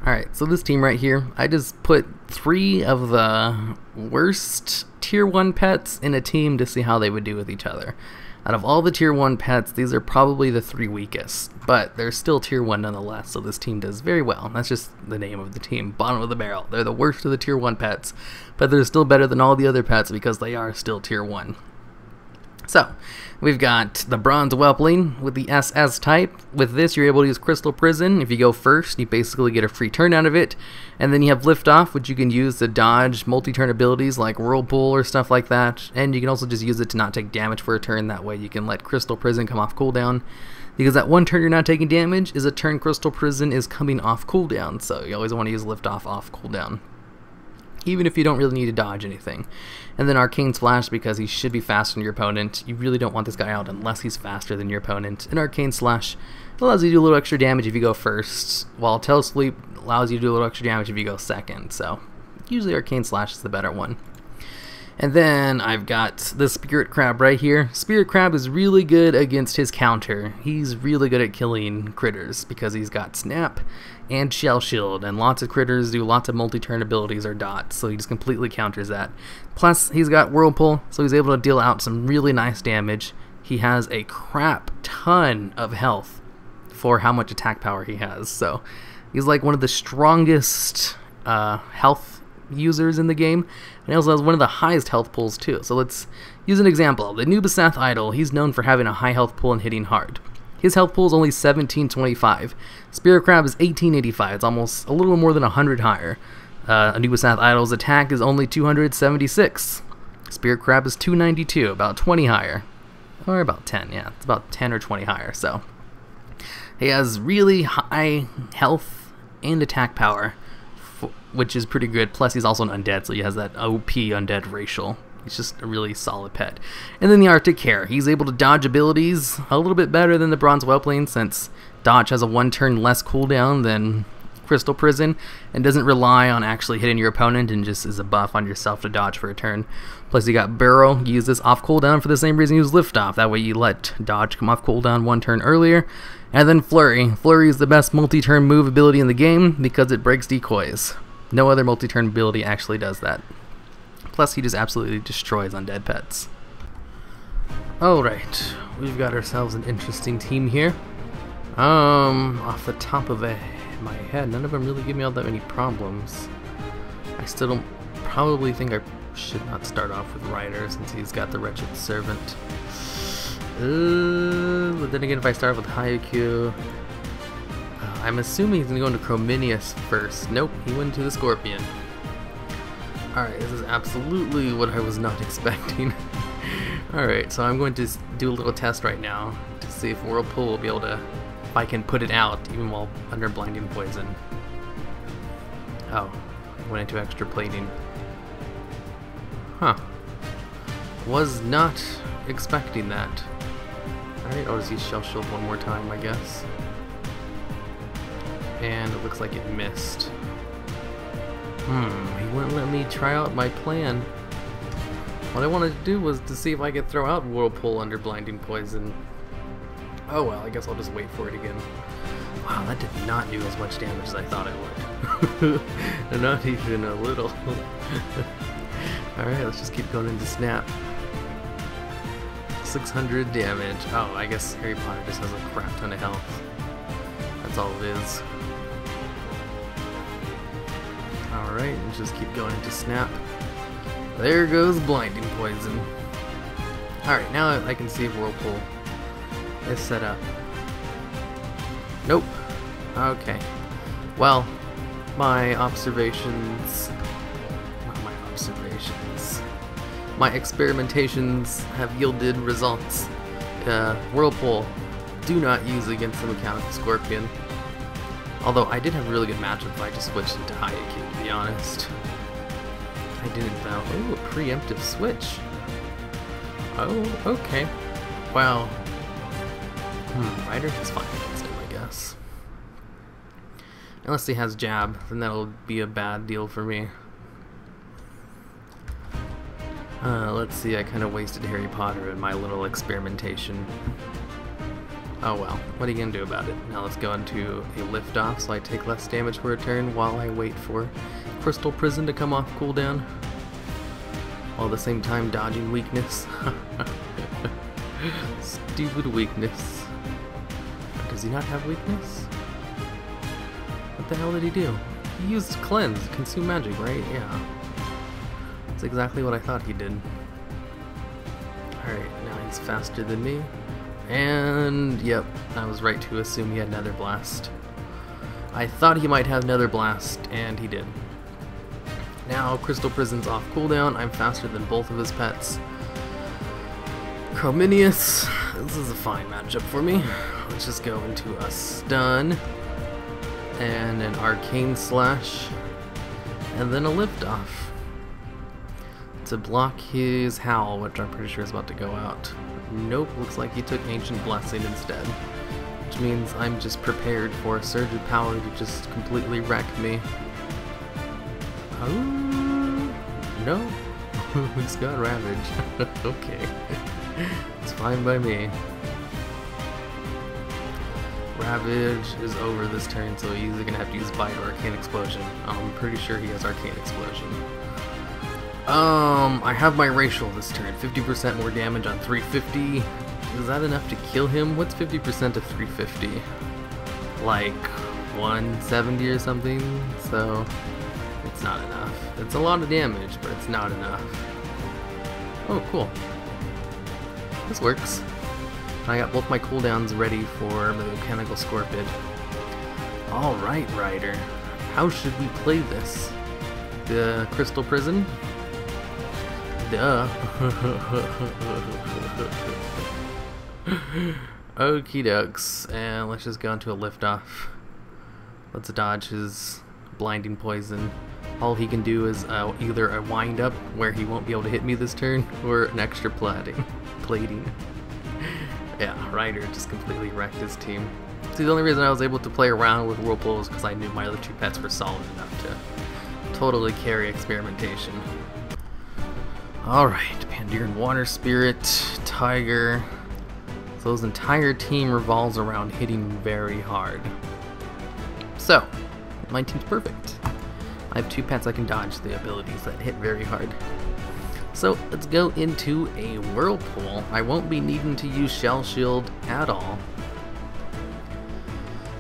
Alright, so this team right here, I just put 3 of the worst tier 1 pets in a team to see how they would do with each other. Out of all the tier 1 pets, these are probably the 3 weakest, but they're still tier 1 nonetheless, so this team does very well. That's just the name of the team, bottom of the barrel. They're the worst of the tier 1 pets, but they're still better than all the other pets because they are still tier 1. So, we've got the Bronze Whelpling with the SS type. With this, you're able to use Crystal Prison. If you go first, you basically get a free turn out of it. And then you have Liftoff, which you can use to dodge multi-turn abilities like Whirlpool or stuff like that. And you can also just use it to not take damage for a turn. That way you can let Crystal Prison come off cooldown. Because that one turn you're not taking damage is a turn Crystal Prison is coming off cooldown. So you always want to use Liftoff off cooldown, even if you don't really need to dodge anything. And then Arcane Slash, because he should be faster than your opponent. You really don't want this guy out unless he's faster than your opponent. And Arcane Slash allows you to do a little extra damage if you go first, while Telesleep allows you to do a little extra damage if you go second. So usually Arcane Slash is the better one. And then I've got the Spirit Crab right here. Spirit Crab is really good against his counter. He's really good at killing critters because he's got Snap and Shell Shield, and lots of critters do lots of multi-turn abilities or dots, so he just completely counters that. Plus, he's got Whirlpool, so he's able to deal out some really nice damage. He has a crap ton of health for how much attack power he has, so he's like one of the strongest health users in the game, and he also has one of the highest health pools too. So let's use an example. The Nubasath Idol, he's known for having a high health pool and hitting hard. His health pool is only 1725. Spirit Crab is 1885. It's almost a little more than 100 higher. Nubasath Idol's attack is only 276. Spirit Crab is 292, about 20 higher. Or about 10, yeah. It's about 10 or 20 higher, so. He has really high health and attack power, which is pretty good. Plus, he's also an undead, so he has that OP undead racial. He's just a really solid pet. And then the Arctic Hare. He's able to dodge abilities a little bit better than the Bronze Whelpling, since dodge has a 1 turn less cooldown than Crystal Prison, and doesn't rely on actually hitting your opponent, and just is a buff on yourself to dodge for a turn. Plus you got Burrow. You use this off cooldown for the same reason you use Liftoff. That way you let dodge come off cooldown 1 turn earlier. And then Flurry. Flurry is the best multi-turn move ability in the game because it breaks decoys. No other multi-turn ability actually does that. Plus, he just absolutely destroys undead pets. Alright, we've got ourselves an interesting team here. Off the top of my head, none of them really give me all that many problems. I still don't probably think I should not start off with Ryder since he's got the Wretched Servant. But then again, if I start with Haiku, I'm assuming he's going to go into Chrominius first. Nope, he went to the Scorpion. Alright, this is absolutely what I was not expecting. Alright, so I'm going to do a little test right now to see if Whirlpool will be able to, if I can put it out even while under Blinding Poison. Oh, I went into extra plating. Huh. Was not expecting that. Alright, I'll just use Shell Shield one more time, I guess. And it looks like it missed. He wouldn't let me try out my plan. What I wanted to do was to see if I could throw out Whirlpool under Blinding Poison. Oh well, I guess I'll just wait for it again. Wow, that did not do as much damage as I thought it would. Not even a little. Alright, let's just keep going into Snap. 600 damage. Oh, I guess Harry Potter just has a crap ton of health. That's all it is. Alright, let's just keep going into Snap. There goes Blinding Poison. Alright, now I can see if Whirlpool is set up. Nope. Okay. Well, my observations... Not my observations. My experimentations have yielded results. Whirlpool, do not use against the Mechanical Scorpion. Although I did have a really good matchup if I just switched into Haiku, to be honest. I didn't though. Ooh, a preemptive switch. Oh, okay. Well, Ryder is fine against him, I guess. Unless he has Jab, then that'll be a bad deal for me. Let's see, I kind of wasted Harry Potter in my little experimentation. Oh well, what are you gonna do about it? Now let's go into a liftoff so I take less damage for a turn while I wait for Crystal Prison to come off cooldown. While at the same time dodging weakness. Stupid weakness. Does he not have weakness? What the hell did he do? He used cleanse, consume magic, right? Yeah. That's exactly what I thought he did. Alright, now he's faster than me. And, yep, I was right to assume he had Nether Blast. I thought he might have Nether Blast, and he did. Now, Crystal Prison's off cooldown. I'm faster than both of his pets. Chrominius, this is a fine matchup for me. Let's just go into a stun, and an Arcane Slash, and then a Liftoff to block his Howl, which I'm pretty sure is about to go out. Nope, looks like he took Ancient Blessing instead, which means I'm just prepared for a surge of power to just completely wreck me. Oh, no, he's got Ravage. Okay, it's fine by me. Ravage is over this turn, so he's either gonna have to use Bite or Arcane Explosion. I'm pretty sure he has Arcane Explosion. I have my racial this turn. 50% more damage on 350. Is that enough to kill him? What's 50% of 350? Like 170 or something? So it's not enough. It's a lot of damage, but it's not enough. Oh, cool. This works. I got both my cooldowns ready for the Mechanical Scorpid. Alright, Ryder. How should we play this? The Crystal Prison? Duh. Okie dokes. And let's just go into a liftoff. Let's dodge his blinding poison. All he can do is either a wind up where he won't be able to hit me this turn, or an extra plating. Yeah, Ryder just completely wrecked his team. See, the only reason I was able to play around with Whirlpool is because I knew my other two pets were solid enough to totally carry experimentation. Alright, Pandaren Water Spirit, Tiger. So his entire team revolves around hitting very hard. So, my team's perfect. I have two pets I can dodge the abilities that hit very hard. So let's go into a Whirlpool. I won't be needing to use Shell Shield at all.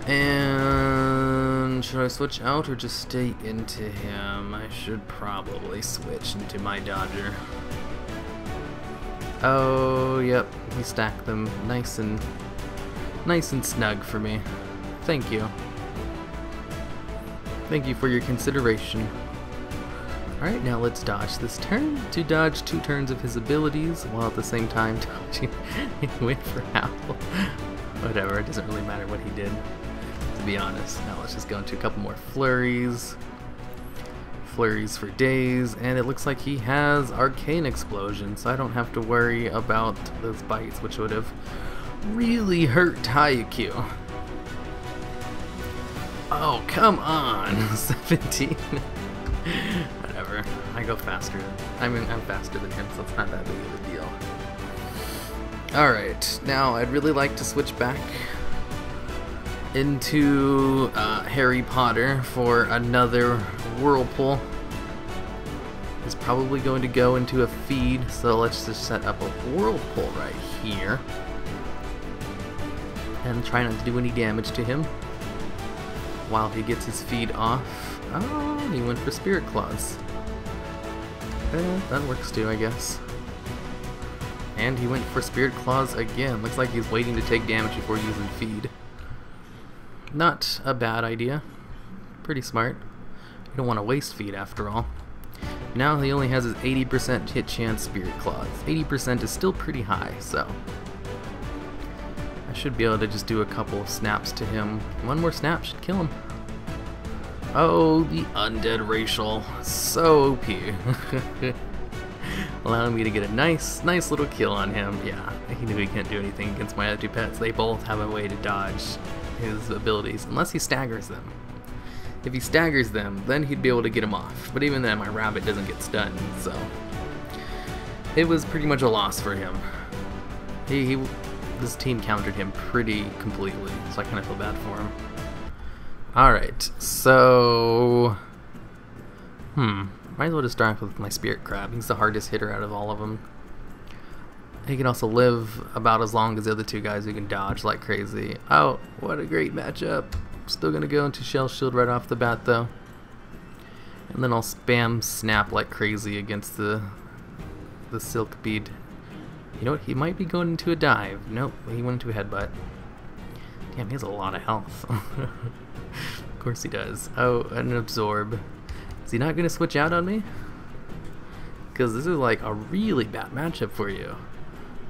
And should I switch out or just stay into him? I should probably switch into my Dodger. Oh, yep, he stacked them nice and snug for me. Thank you. Thank you for your consideration. Alright, now let's dodge this turn to dodge 2 turns of his abilities, while at the same time dodging. He went for Howl. Whatever, it doesn't really matter what he did, to be honest. Now let's just go into a couple more flurries. Flurries for days, and it looks like he has Arcane Explosion, so I don't have to worry about those bites, which would have really hurt Haikyuu. Oh, come on! 17. Whatever. I go faster. I'm faster than him, so it's not that big of a deal. Alright, now I'd really like to switch back into Harry Potter for another Whirlpool. He's probably going to go into a feed, so let's just set up a Whirlpool right here. And try not to do any damage to him while he gets his feed off. Oh, he went for Spirit Claws. That works too, I guess. And he went for Spirit Claws again. Looks like he's waiting to take damage before using feed. Not a bad idea. Pretty smart. You don't want to waste feed after all. Now he only has his 80% hit chance Spirit Claws. 80% is still pretty high, so I should be able to just do a couple of snaps to him. One more snap should kill him. Oh, the Undead Racial. So OP. Allowing me to get a nice little kill on him. Yeah, he knew he can't do anything against my other two pets. They both have a way to dodge his abilities, unless he staggers them. If he staggers them, then he'd be able to get him off. But even then, my rabbit doesn't get stunned, so it was pretty much a loss for him. this team countered him pretty completely, so I kind of feel bad for him. Alright, so... might as well just start off with my Spirit Crab. He's the hardest hitter out of all of them. He can also live about as long as the other two guys who can dodge like crazy. Oh, what a great matchup. Still gonna go into Shell Shield right off the bat though. And then I'll spam Snap like crazy against the Silk Bead. You know what? He might be going into a dive. Nope, he went into a headbutt. Damn, he has a lot of health. Of course he does. Oh, an Absorb. Is he not going to switch out on me? Because this is like a really bad matchup for you.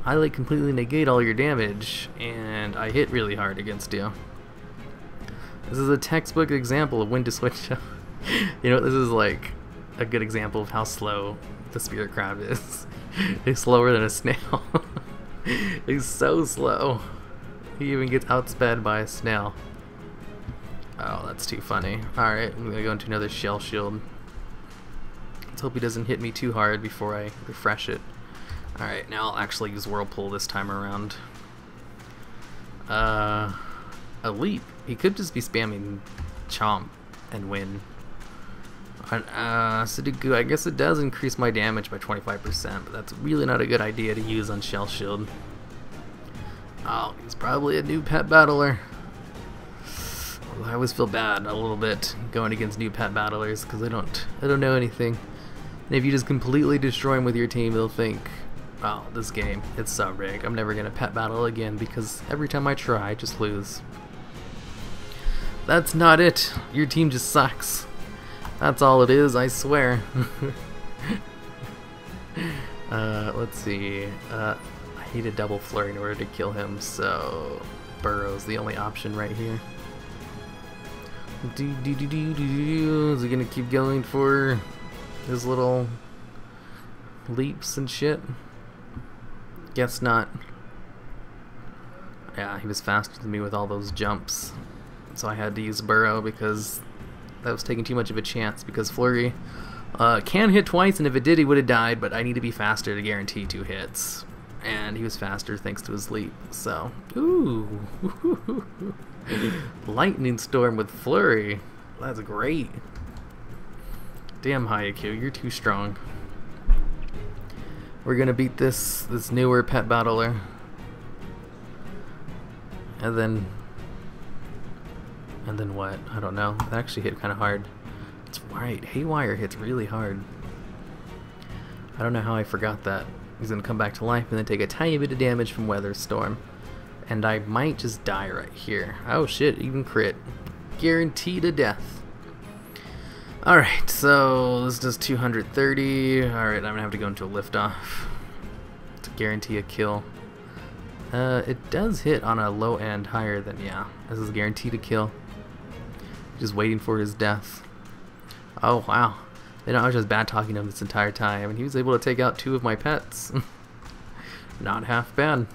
I like completely negate all your damage, and I hit really hard against you. This is a textbook example of when to switch out. You know, this is like a good example of how slow the Spirit Crab is. He's slower than a snail. He's so slow. He even gets outsped by a snail. Oh, that's too funny. Alright, I'm gonna go into another Shell Shield. Let's hope he doesn't hit me too hard before I refresh it. Alright, now I'll actually use Whirlpool this time around. A Leap. He could just be spamming Chomp and win. Sudoku, I guess it does increase my damage by 25%, but that's really not a good idea to use on Shell Shield. Oh, he's probably a new pet battler. I always feel bad a little bit going against new pet battlers because they don't know anything. And if you just completely destroy them with your team, they'll think, oh, this game, it's so rigged. I'm never gonna pet battle again because every time I try, I just lose. That's not it. Your team just sucks. That's all it is, I swear. Let's see. I need a double flurry in order to kill him, so Burrow's the only option right here. Is he gonna keep going for his little leaps and shit? Guess not. Yeah, he was faster than me with all those jumps, so I had to use Burrow because that was taking too much of a chance, because Flurry can hit twice, and if it did he would have died, but I need to be faster to guarantee 2 hits. And he was faster thanks to his leap, so... Ooh! Lightning Storm with Flurry. That's great. Damn, Hayaku, you're too strong. We're gonna beat this newer pet battler. And then what? I don't know. That actually hit kind of hard. That's right. Haywire hits really hard. I don't know how I forgot that. He's gonna come back to life and then take a tiny bit of damage from Weather Storm. And I might just die right here. Oh shit, even crit. Guaranteed a death. Alright, so this does 230. Alright, I'm gonna have to go into a liftoff to guarantee a kill. It does hit on a low end higher than, yeah. This is guaranteed a kill. Just waiting for his death. Oh wow. You know, I was just bad talking him this entire time, and he was able to take out 2 of my pets. Not half bad.